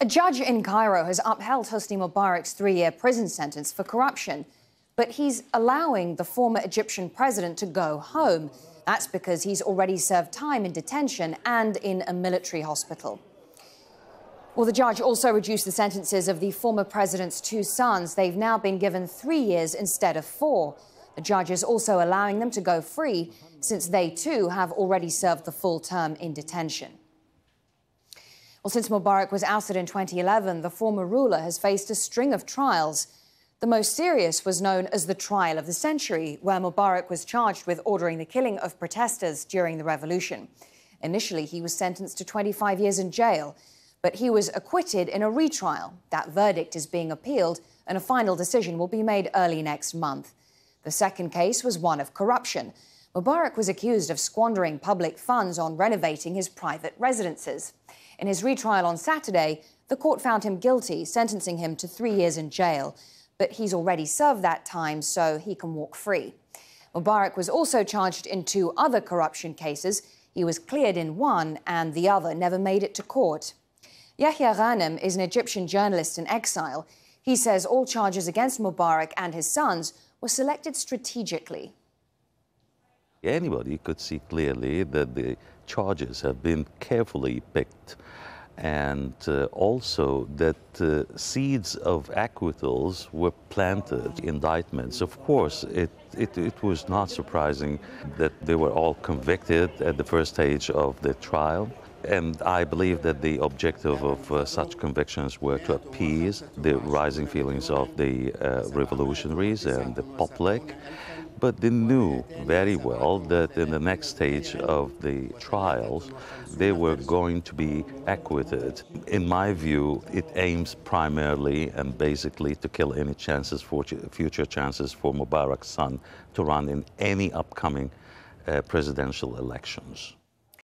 A judge in Cairo has upheld Hosni Mubarak's 3-year prison sentence for corruption, but he's allowing the former Egyptian president to go home. That's because he's already served time in detention and in a military hospital. Well, the judge also reduced the sentences of the former president's 2 sons. They've now been given 3 years instead of 4. The judge is also allowing them to go free, since they too have already served the full term in detention. Well, since Mubarak was ousted in 2011, the former ruler has faced a string of trials. The most serious was known as the trial of the century, where Mubarak was charged with ordering the killing of protesters during the revolution. Initially, he was sentenced to 25 years in jail, but he was acquitted in a retrial. That verdict is being appealed, and a final decision will be made early next month. The second case was one of corruption. Mubarak was accused of squandering public funds on renovating his private residences. In his retrial on Saturday, the court found him guilty, sentencing him to 3 years in jail. But he's already served that time, so he can walk free. Mubarak was also charged in 2 other corruption cases. He was cleared in one, and the other never made it to court. Yahya Ghanem is an Egyptian journalist in exile. He says all charges against Mubarak and his sons were selected strategically. Anybody could see clearly that the charges have been carefully picked, and also that seeds of acquittals were planted, indictments. Of course, it was not surprising that they were all convicted at the first stage of the trial. And I believe that the objective of such convictions were to appease the rising feelings of the revolutionaries and the public. But they knew very well that in the next stage of the trials, they were going to be acquitted. In my view, it aims primarily and basically to kill any chances for future chances for Mubarak's son to run in any upcoming presidential elections.